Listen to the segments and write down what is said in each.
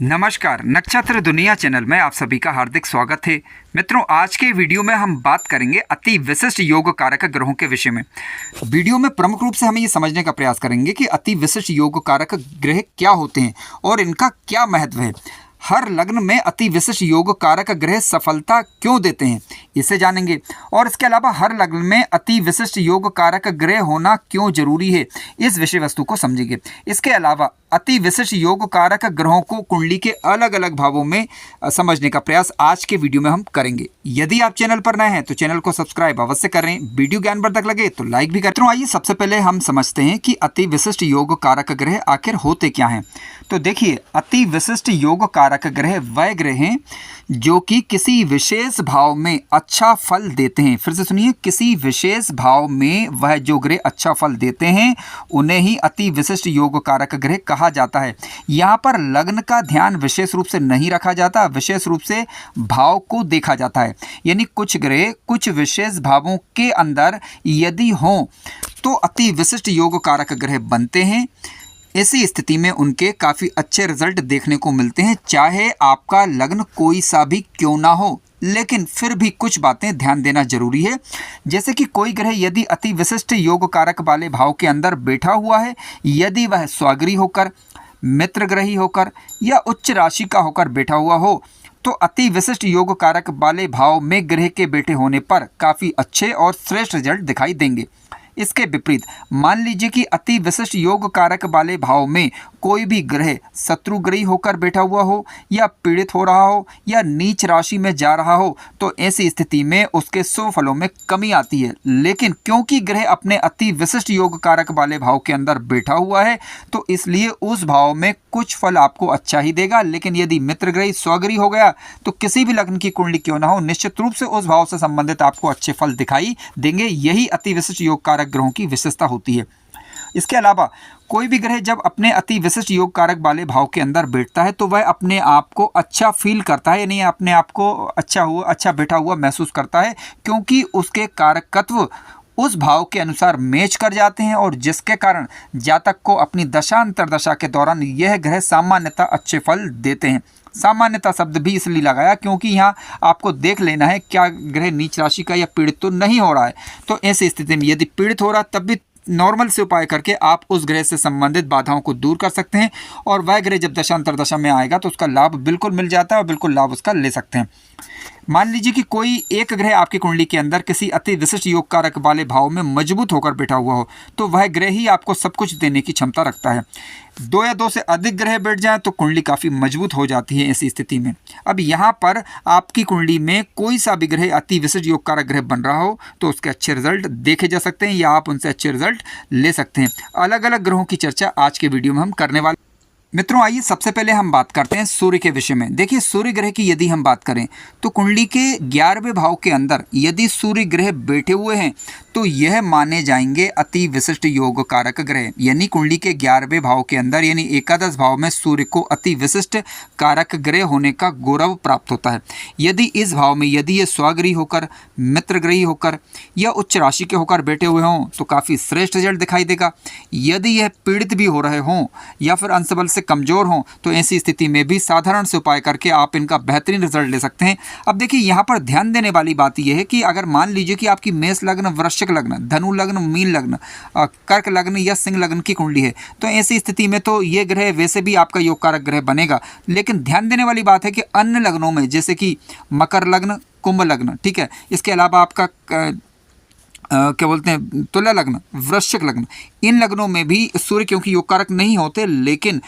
नमस्कार, नक्षत्र दुनिया चैनल में आप सभी का हार्दिक स्वागत है। मित्रों, आज के वीडियो में हम बात करेंगे अति विशिष्ट योग कारक ग्रहों के विषय में। वीडियो में प्रमुख रूप से हमें ये समझने का प्रयास करेंगे कि अति विशिष्ट योग कारक ग्रह क्या होते हैं और इनका क्या महत्व है। हर लग्न में अति विशिष्ट योग कारक ग्रह सफलता क्यों देते हैं, इसे जानेंगे। और इसके अलावा हर लग्न में अति विशिष्ट योग कारक ग्रह होना क्यों जरूरी है, इस विषय वस्तु को समझेंगे। इसके अलावा अति विशिष्ट योग कारक ग्रहों को कुंडली के अलग अलग भावों में समझने का प्रयास आज के वीडियो में हम करेंगे। यदि आप चैनल पर नए हैं तो चैनल को सब्सक्राइब अवश्य करें। वीडियो ज्ञानवर्धक लगे तो लाइक भी करें। तो आइए सबसे पहले हम समझते हैं कि अति विशिष्ट योग कारक ग्रह आखिर होते क्या हैं। तो देखिए, अति विशिष्ट योग कारक ग्रह वह ग्रह हैं जो कि किसी विशेष भाव में अच्छा फल देते हैं। फिर से सुनिए, किसी विशेष भाव में वह जो ग्रह अच्छा फल देते हैं उन्हें ही अति विशिष्ट योग कारक ग्रह कहा जाता है। यहाँ पर लग्न का ध्यान विशेष रूप से नहीं रखा जाता, विशेष रूप से भाव को देखा जाता है। यानी कुछ ग्रह कुछ विशेष भावों के अंदर यदि हों तो अति विशिष्ट योग कारक ग्रह बनते हैं। ऐसी स्थिति में उनके काफ़ी अच्छे रिजल्ट देखने को मिलते हैं, चाहे आपका लग्न कोई सा भी क्यों ना हो। लेकिन फिर भी कुछ बातें ध्यान देना जरूरी है, जैसे कि कोई ग्रह यदि अति विशिष्ट योग कारक वाले भाव के अंदर बैठा हुआ है, यदि वह स्वगृही होकर, मित्र ग्रही होकर या उच्च राशि का होकर बैठा हुआ हो, तो अति विशिष्ट योग कारक वाले भाव में ग्रह के बैठे होने पर काफ़ी अच्छे और श्रेष्ठ रिजल्ट दिखाई देंगे। इसके विपरीत मान लीजिए कि अति विशिष्ट योग कारक वाले भाव में कोई भी ग्रह शत्रुग्रही होकर बैठा हुआ हो या पीड़ित हो रहा हो या नीच राशि में जा रहा हो, तो ऐसी स्थिति में उसके शुभ फलों में कमी आती है। लेकिन क्योंकि ग्रह अपने अति विशिष्ट योग कारक वाले भाव के अंदर बैठा हुआ है, तो इसलिए उस भाव में कुछ फल आपको अच्छा ही देगा। लेकिन यदि मित्र ग्रही स्वगृही हो गया तो किसी भी लग्न की कुंडली क्यों ना हो, निश्चित रूप से उस भाव से संबंधित आपको अच्छे फल दिखाई देंगे। यही अति विशिष्ट योग कारक ग्रहों की विशेषता होती है। इसके अलावा कोई भी ग्रह जब अपने अति विशिष्ट योग कारक वाले भाव के अंदर बैठता है तो वह अपने आप को अच्छा फील करता है, यानी अपने आप को अच्छा बैठा हुआ महसूस करता है, क्योंकि उसके कारकत्व उस भाव के अनुसार मैच कर जाते हैं और जिसके कारण जातक को अपनी दशांतर दशा के दौरान यह ग्रह सामान्यतः अच्छे फल देते हैं। सामान्यता शब्द भी इसलिए लगाया क्योंकि यहाँ आपको देख लेना है क्या ग्रह नीच राशि का या पीड़ित तो नहीं हो रहा है। तो ऐसी स्थिति में यदि पीड़ित हो रहा तब भी नॉर्मल से उपाय करके आप उस ग्रह से संबंधित बाधाओं को दूर कर सकते हैं और वह ग्रह जब दशांतर दशा में आएगा तो उसका लाभ बिल्कुल मिल जाता है और बिल्कुल लाभ उसका ले सकते हैं। मान लीजिए कि कोई एक ग्रह आपकी कुंडली के अंदर किसी अति विशिष्ट योग कारक वाले भाव में मजबूत होकर बैठा हुआ हो, तो वह ग्रह ही आपको सब कुछ देने की क्षमता रखता है। दो या दो से अधिक ग्रह बैठ जाएं तो कुंडली काफ़ी मजबूत हो जाती है ऐसी स्थिति में। अब यहाँ पर आपकी कुंडली में कोई सा भी ग्रह अति विशिष्ट योग कारक ग्रह बन रहा हो तो उसके अच्छे रिजल्ट देखे जा सकते हैं या आप उनसे अच्छे रिजल्ट ले सकते हैं। अलग अलग ग्रहों की चर्चा आज के वीडियो में हम करने वाले। मित्रों, आइए सबसे पहले हम बात करते हैं सूर्य के विषय में। देखिए, सूर्य ग्रह की यदि हम बात करें तो कुंडली के 11वें भाव के अंदर यदि सूर्य ग्रह बैठे हुए हैं तो यह माने जाएंगे अति विशिष्ट योग कारक ग्रह। यानी कुंडली के 11वें भाव के अंदर यानी एकादश भाव में सूर्य को अति विशिष्ट कारक ग्रह होने का गौरव प्राप्त होता है। यदि इस भाव में यदि ये स्वगृही होकर, मित्रग्रही होकर या उच्च राशि के होकर बैठे हुए हों तो काफ़ी श्रेष्ठ रिजल्ट दिखाई देगा। यदि यह पीड़ित भी हो रहे हों या फिर अंशबल से कमजोर हों तो ऐसी स्थिति में भी साधारण से उपाय करके आप इनका बेहतरीन रिजल्ट ले सकते हैं। अब देखिए, यहाँ पर ध्यान देने वाली बात यह है कि अगर मान लीजिए कि आपकी मेष लग्न, वृश्चिक लग्न, धनु लग्न, मीन लग्न, कर्क लग्न या सिंह लग्न की कुंडली है तो ऐसी स्थिति में तो ये ग्रह वैसे भी आपका योग कारक ग्रह बनेगा। लेकिन ध्यान देने वाली बात है कि अन्य लग्नों में जैसे कि मकर लग्न, कुंभ लग्न, ठीक है, इसके अलावा आपका क्या बोलते हैं तुला लग्न, वृश्चिक लग्न, इन लग्नों में भी सूर्य क्योंकि योग कारक नहीं होते, लेकिन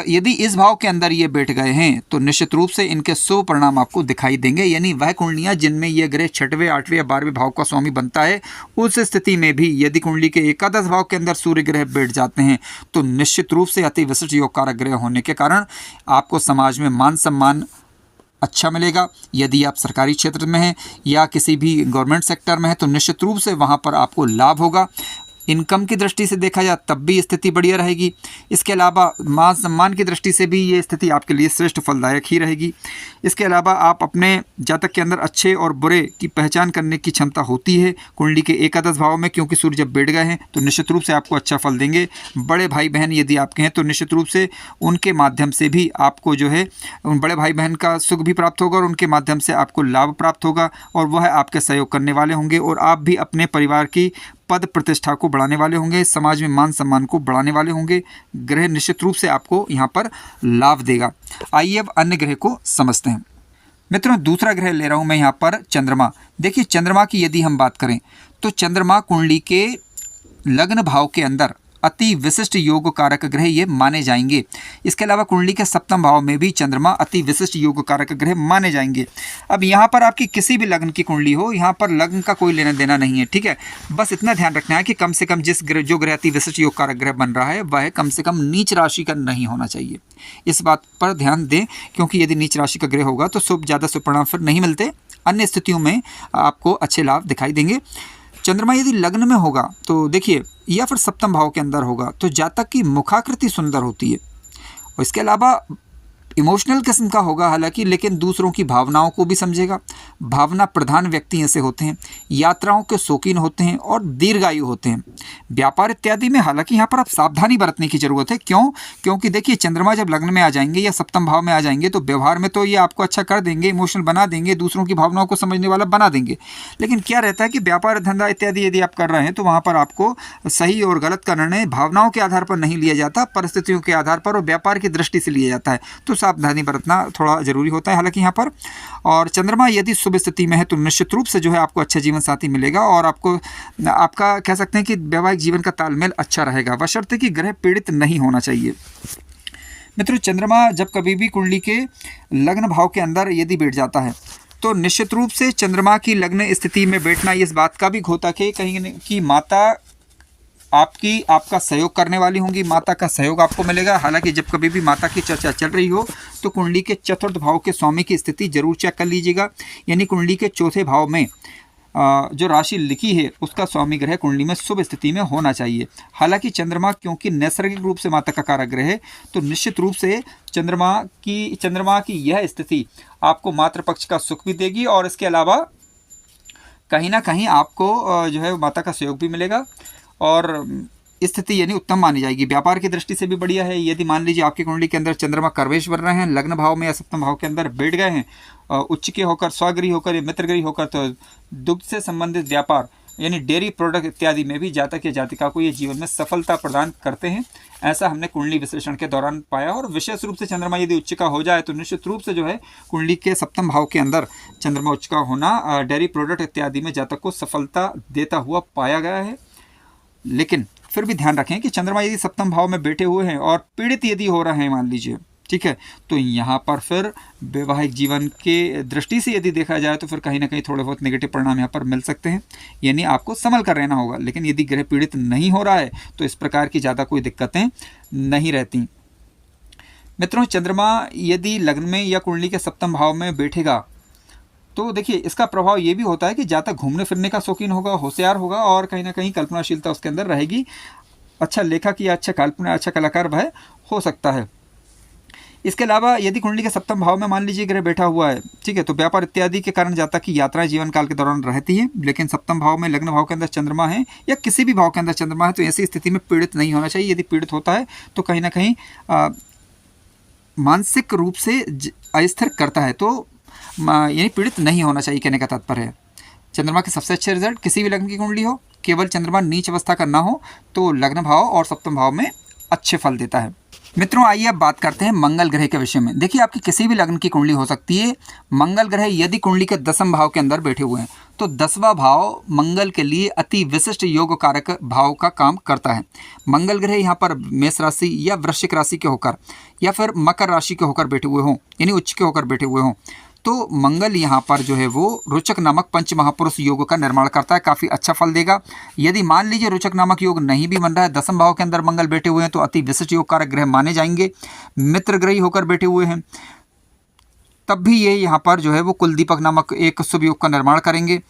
यदि इस भाव के अंदर ये बैठ गए हैं तो निश्चित रूप से इनके शुभ परिणाम आपको दिखाई देंगे। यानी वह कुंडलियां जिनमें ये ग्रह 6वें, 8वें या 12वें भाव का स्वामी बनता है, उस स्थिति में भी यदि कुंडली के एकादश भाव के अंदर सूर्य ग्रह बैठ जाते हैं तो निश्चित रूप से अति विशिष्ट योग कारक ग्रह होने के कारण आपको समाज में मान सम्मान अच्छा मिलेगा। यदि आप सरकारी क्षेत्र में हैं या किसी भी गवर्नमेंट सेक्टर में हैं तो निश्चित रूप से वहाँ पर आपको लाभ होगा। इनकम की दृष्टि से देखा जाए तब भी स्थिति बढ़िया रहेगी। इसके अलावा मान सम्मान की दृष्टि से भी ये स्थिति आपके लिए श्रेष्ठ फलदायक ही रहेगी। इसके अलावा आप अपने जातक के अंदर अच्छे और बुरे की पहचान करने की क्षमता होती है कुंडली के एकादश भाव में, क्योंकि सूर्य जब बैठ गए हैं तो निश्चित रूप से आपको अच्छा फल देंगे। बड़े भाई बहन यदि आपके हैं तो निश्चित रूप से उनके माध्यम से भी आपको जो है उन बड़े भाई बहन का सुख भी प्राप्त होगा और उनके माध्यम से आपको लाभ प्राप्त होगा और वह आपके सहयोग करने वाले होंगे और आप भी अपने परिवार की पद प्रतिष्ठा को बढ़ाने वाले होंगे, समाज में मान सम्मान को बढ़ाने वाले होंगे। ग्रह निश्चित रूप से आपको यहाँ पर लाभ देगा। आइए अब अन्य ग्रह को समझते हैं। मित्रों, दूसरा ग्रह ले रहा हूँ मैं यहाँ पर चंद्रमा। देखिए, चंद्रमा की यदि हम बात करें तो चंद्रमा कुंडली के लग्न भाव के अंदर अति विशिष्ट योग कारक ग्रह ये माने जाएंगे। इसके अलावा कुंडली के सप्तम भाव में भी चंद्रमा अति विशिष्ट योग कारक ग्रह माने जाएंगे। अब यहाँ पर आपकी किसी भी लग्न की कुंडली हो, यहाँ पर लग्न का कोई लेना देना नहीं है, ठीक है। बस इतना ध्यान रखना है कि कम से कम जो ग्रह अति विशिष्ट योग कारक ग्रह बन रहा है वह कम से कम नीच राशि का नहीं होना चाहिए। इस बात पर ध्यान दें, क्योंकि यदि नीच राशि का ग्रह होगा तो ज़्यादा शुभ परिणाम फिर नहीं मिलते, अन्य स्थितियों में आपको अच्छे लाभ दिखाई देंगे। चंद्रमा यदि लग्न में होगा तो देखिए, या फिर सप्तम भाव के अंदर होगा तो जातक की मुखाकृति सुंदर होती है और इसके अलावा इमोशनल किस्म का होगा हालांकि, लेकिन दूसरों की भावनाओं को भी समझेगा। भावना प्रधान व्यक्ति ऐसे होते हैं, यात्राओं के शौकीन होते हैं और दीर्घायु होते हैं। व्यापार इत्यादि में हालांकि यहाँ पर आप सावधानी बरतने की जरूरत है। क्यों? क्योंकि देखिए, चंद्रमा जब लग्न में आ जाएंगे या सप्तम भाव में आ जाएंगे तो व्यवहार में तो ये आपको अच्छा कर देंगे, इमोशनल बना देंगे, दूसरों की भावनाओं को समझने वाला बना देंगे। लेकिन क्या रहता है कि व्यापार धंधा इत्यादि यदि आप कर रहे हैं तो वहाँ पर आपको सही और गलत का निर्णय भावनाओं के आधार पर नहीं लिया जाता, परिस्थितियों के आधार पर और व्यापार की दृष्टि से लिया जाता है। तो सावधानी बरतना थोड़ा जरूरी होता है हालांकि यहाँ पर। और चंद्रमा यदि शुभ स्थिति में है तो निश्चित रूप से जो है आपको अच्छा जीवन साथी मिलेगा और आपको आपका कह सकते हैं कि वैवाहिक जीवन का तालमेल अच्छा रहेगा, बशर्ते कि ग्रह पीड़ित नहीं होना चाहिए। मित्रों, चंद्रमा जब कभी भी कुंडली के लग्न भाव के अंदर यदि बैठ जाता है तो निश्चित रूप से चंद्रमा की लग्न स्थिति में बैठना इस बात का भी होता है कि कहीं कि माता आपका सहयोग करने वाली होंगी, माता का सहयोग आपको मिलेगा। हालांकि जब कभी भी माता की चर्चा चल रही हो तो कुंडली के चतुर्थ भाव के स्वामी की स्थिति जरूर चेक कर लीजिएगा। यानी कुंडली के चौथे भाव में जो राशि लिखी है उसका स्वामी ग्रह कुंडली में शुभ स्थिति में होना चाहिए। हालांकि चंद्रमा क्योंकि नैसर्गिक रूप से माता का कारक ग्रह है तो निश्चित रूप से चंद्रमा की यह स्थिति आपको मातृपक्ष का सुख भी देगी और इसके अलावा कहीं ना कहीं आपको जो है माता का सहयोग भी मिलेगा और स्थिति यानी उत्तम मानी जाएगी। व्यापार की दृष्टि से भी बढ़िया है। यदि मान लीजिए आपकी कुंडली के अंदर चंद्रमा करवेश बन रहे हैं, लग्न भाव में या सप्तम भाव के अंदर बैठ गए हैं, उच्च के होकर, स्वगृही होकर या मित्रगृही होकर, तो दुग्ध से संबंधित व्यापार यानी डेयरी प्रोडक्ट इत्यादि में भी जातक या जातिका को ये जीवन में सफलता प्रदान करते हैं। ऐसा हमने कुंडली विश्लेषण के दौरान पाया। और विशेष रूप से चंद्रमा यदि उच्च का हो जाए तो निश्चित रूप से जो है कुंडली के सप्तम भाव के अंदर चंद्रमा उच्च का होना डेयरी प्रोडक्ट इत्यादि में जातक को सफलता देता हुआ पाया गया है। लेकिन फिर भी ध्यान रखें कि चंद्रमा यदि सप्तम भाव में बैठे हुए हैं और पीड़ित यदि हो रहे हैं मान लीजिए, ठीक है, तो यहाँ पर फिर वैवाहिक जीवन के दृष्टि से यदि देखा जाए तो फिर कहीं ना कहीं थोड़े बहुत नेगेटिव परिणाम यहाँ पर मिल सकते हैं। यानी आपको संभल कर रहना होगा। लेकिन यदि ग्रह पीड़ित नहीं हो रहा है तो इस प्रकार की ज़्यादा कोई दिक्कतें नहीं रहती। मित्रों, चंद्रमा यदि लग्न में या कुंडली के सप्तम भाव में बैठेगा तो देखिए इसका प्रभाव ये भी होता है कि जातक घूमने फिरने का शौकीन होगा, होशियार होगा और कहीं ना कहीं कल्पनाशीलता उसके अंदर रहेगी। अच्छा लेखक या अच्छा कलाकार वह हो सकता है। इसके अलावा यदि कुंडली के सप्तम भाव में मान लीजिए ग्रह बैठा हुआ है, ठीक है, तो व्यापार इत्यादि के कारण जातक की यात्राएं जीवन काल के दौरान रहती है। लेकिन सप्तम भाव में लग्न भाव के अंदर चंद्रमा है या किसी भी भाव के अंदर चंद्रमा है तो ऐसी स्थिति में पीड़ित नहीं होना चाहिए। यदि पीड़ित होता है तो कहीं ना कहीं मानसिक रूप से अस्थिर करता है, तो यानी पीड़ित नहीं होना चाहिए कहने का तात्पर्य है। चंद्रमा के सबसे अच्छे रिजल्ट किसी भी लग्न की कुंडली हो, केवल चंद्रमा नीच अवस्था का ना हो तो लग्न भाव और सप्तम भाव में अच्छे फल देता है। मित्रों, आइए अब बात करते हैं मंगल ग्रह के विषय में। देखिए आपकी किसी भी लग्न की कुंडली हो सकती है। मंगल ग्रह यदि कुंडली के दसम भाव के अंदर बैठे हुए हैं तो 10वां भाव मंगल के लिए अति विशिष्ट योग कारक भाव का काम करता है। मंगल ग्रह यहाँ पर मेष राशि या वृश्चिक राशि के होकर या फिर मकर राशि के होकर बैठे हुए हों, यानी उच्च के होकर बैठे हुए हों, तो मंगल यहाँ पर जो है वो रोचक नामक पंच महापुरुष योग का निर्माण करता है, काफ़ी अच्छा फल देगा। यदि मान लीजिए रोचक नामक योग नहीं भी बन रहा है, दसम भाव के अंदर मंगल बैठे हुए हैं तो अति विशिष्ट योग कारक ग्रह माने जाएंगे। मित्र ग्रही होकर बैठे हुए हैं तब भी ये यहाँ पर जो है वो कुलदीपक नामक एक शुभ योग का निर्माण करेंगे।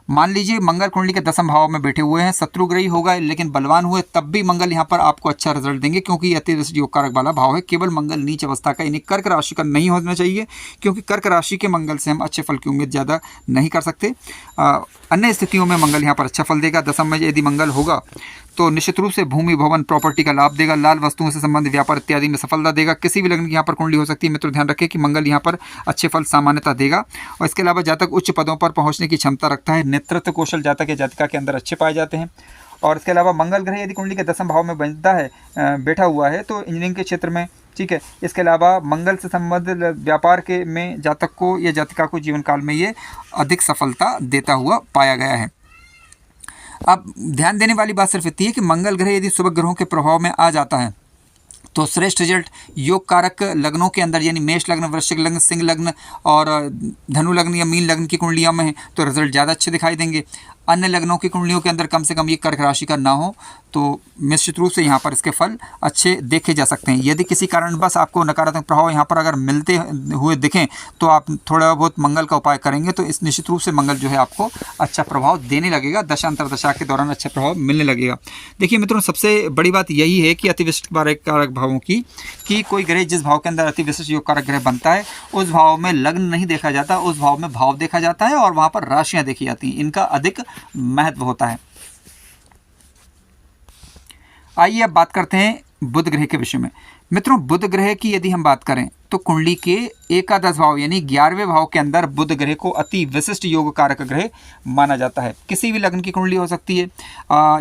मान लीजिए मंगल कुंडली के 10वें भाव में बैठे हुए हैं, शत्रुग्रही होगा लेकिन बलवान हुए, तब भी मंगल यहाँ पर आपको अच्छा रिजल्ट देंगे, क्योंकि अति विशिष्ट योग कारक वाला भाव है। केवल मंगल नीच अवस्था का यानी कर्क राशि का नहीं होना चाहिए, क्योंकि कर्क राशि के मंगल से हम अच्छे फल की उम्मीद ज़्यादा नहीं कर सकते। अन्य स्थितियों में मंगल यहाँ पर अच्छा फल देगा। 10वें में यदि मंगल होगा तो निश्चित रूप से भूमि भवन प्रॉपर्टी का लाभ देगा, लाल वस्तुओं से संबंधित व्यापार इत्यादि में सफलता देगा। किसी भी लग्न की यहाँ पर कुंडली हो सकती है, मित्रों ध्यान रखें कि मंगल यहाँ पर अच्छे फल सामान्यतः देगा। और इसके अलावा जातक उच्च पदों पर पहुँचने की क्षमता रखता है, नेतृत्व कौशल जातक या जातिका के अंदर अच्छे पाए जाते हैं। और इसके अलावा मंगल ग्रह यदि कुंडली के 10वें भाव में बनता है, बैठा हुआ है, तो इंजीनियरिंग के क्षेत्र में, ठीक है। इसके अलावा मंगल से संबंधित व्यापार के में जातक को या जातिका को जीवन काल में ये अधिक सफलता देता हुआ पाया गया है। अब ध्यान देने वाली बात सिर्फ इतनी है कि मंगल ग्रह यदि शुभ ग्रहों के प्रभाव में आ जाता है तो श्रेष्ठ रिजल्ट योग कारक लग्नों के अंदर यानी मेष लग्न, वृश्चिक लग्न, सिंह लग्न और धनु लग्न या मीन लग्न की कुंडलियों में है तो रिजल्ट ज़्यादा अच्छे दिखाई देंगे। अन्य लग्नों की कुंडलियों के अंदर कम से कम ये कर्क राशि का ना हो तो निश्चित रूप से यहाँ पर इसके फल अच्छे देखे जा सकते हैं। यदि किसी कारणवश आपको नकारात्मक प्रभाव यहाँ पर अगर मिलते हुए दिखें तो आप थोड़ा बहुत मंगल का उपाय करेंगे तो इस निश्चित रूप से मंगल जो है आपको अच्छा प्रभाव देने लगेगा, दशा अंतर्दशा के दौरान अच्छा प्रभाव मिलने लगेगा। देखिए मित्रों, सबसे बड़ी बात यही है कि अति विशिष्ट कारक भावों की कि कोई ग्रह जिस भाव के अंदर अति विशिष्ट योग कारक ग्रह बनता है उस भाव में लग्न नहीं देखा जाता, उस भाव में भाव देखा जाता है और वहाँ पर राशियाँ देखी जाती हैं, इनका अधिक महत्व होता है। आइए अब बात करते हैं बुध ग्रह के विषय में। मित्रों, बुध ग्रह की यदि हम बात करें तो कुंडली के एकादश भाव यानी 11वें भाव के अंदर बुध ग्रह को अति विशिष्ट योग कारक ग्रह माना जाता है। किसी भी लग्न की कुंडली हो सकती है।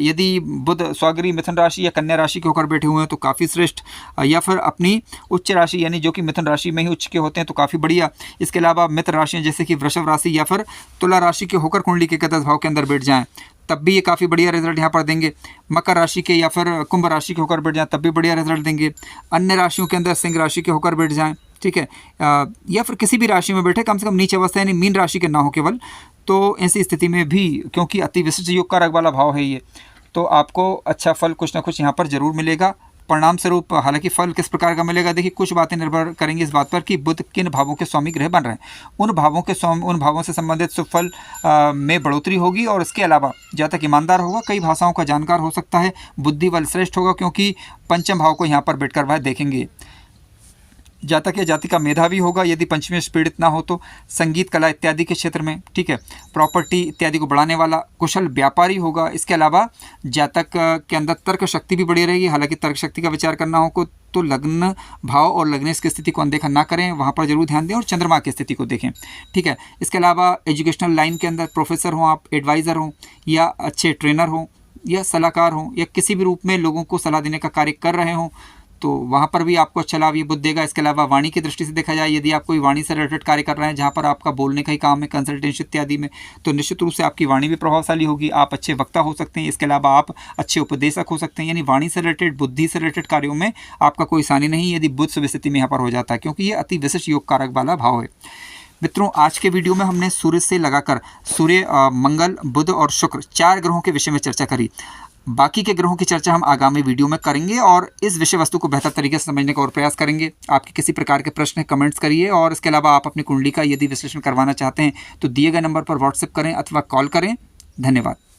यदि बुध स्वगृही मिथुन राशि या कन्या राशि के होकर बैठे हुए हैं तो काफ़ी श्रेष्ठ, या फिर अपनी उच्च राशि यानी जो कि मिथुन राशि में ही उच्च के होते हैं तो काफ़ी बढ़िया। इसके अलावा मित्र राशियाँ जैसे कि वृषभ राशि या फिर तुला राशि के होकर कुंडली के एकादश भाव के अंदर बैठ जाएँ तब भी ये काफ़ी बढ़िया रिजल्ट यहाँ पर देंगे। मकर राशि के या फिर कुंभ राशि के होकर बैठ जाएं तब भी बढ़िया रिजल्ट देंगे। अन्य राशियों के अंदर सिंह राशि के होकर बैठ जाएं, ठीक है, या फिर किसी भी राशि में बैठे, कम से कम नीच अवस्था यानी मीन राशि के ना हो केवल, तो ऐसी स्थिति में भी क्योंकि अति विशिष्ट योग कारक वाला भाव है ये, तो आपको अच्छा फल कुछ ना कुछ यहाँ पर जरूर मिलेगा। परिणाम स्वरूप हालांकि फल किस प्रकार का मिलेगा, देखिए कुछ बातें निर्भर करेंगी इस बात पर कि बुध किन भावों के स्वामी ग्रह बन रहे हैं। उन भावों से संबंधित शुभ फल में बढ़ोतरी होगी और इसके अलावा जातक ईमानदार होगा, कई भाषाओं का जानकार हो सकता है, बुद्धि बल श्रेष्ठ होगा क्योंकि पंचम भाव को यहाँ पर बैठकर वह देखेंगे। जातक या जातिका मेधावी होगा यदि पंचमी से पीड़ित ना हो तो, संगीत कला इत्यादि के क्षेत्र में, ठीक है, प्रॉपर्टी इत्यादि को बढ़ाने वाला कुशल व्यापारी होगा। इसके अलावा जातक के अंदर तर्क शक्ति भी बढ़ी रहेगी। हालांकि तर्क शक्ति का विचार करना हो तो लग्न भाव और लग्नेश की स्थिति को अनदेखा ना करें, वहाँ पर जरूर ध्यान दें और चंद्रमा की स्थिति को देखें, ठीक है। इसके अलावा एजुकेशनल लाइन के अंदर प्रोफेसर हों आप, एडवाइज़र हों या अच्छे ट्रेनर हों या सलाहकार हों या किसी भी रूप में लोगों को सलाह देने का कार्य कर रहे हों तो वहाँ पर भी आपको अच्छा लाभ ये बुध देगा। इसके अलावा वाणी की दृष्टि से देखा जाए, यदि आप कोई वाणी से रिलेटेड कार्य कर रहे हैं जहाँ पर आपका बोलने का ही काम है, कंसल्टेंसी इत्यादि में, तो निश्चित रूप से आपकी वाणी भी प्रभावशाली होगी, आप अच्छे वक्ता हो सकते हैं। इसके अलावा आप अच्छे उपदेशक हो सकते हैं, यानी वाणी से रिलेटेड, बुद्धि से रिलेटेड कार्यों में आपका कोई हानि नहीं यदि बुध शुभ स्थिति में यहाँ पर हो जाता है, क्योंकि ये अति विशिष्ट योग कारक वाला भाव है। मित्रों, आज के वीडियो में हमने सूर्य से लगाकर सूर्य, मंगल, बुध और शुक्र 4 ग्रहों के विषय में चर्चा करी। बाकी के ग्रहों की चर्चा हम आगामी वीडियो में करेंगे और इस विषय वस्तु को बेहतर तरीके से समझने का और प्रयास करेंगे। आपके किसी प्रकार के प्रश्न कमेंट्स करिए और इसके अलावा आप अपनी कुंडली का यदि विश्लेषण करवाना चाहते हैं तो दिए गए नंबर पर व्हाट्सएप करें अथवा कॉल करें। धन्यवाद।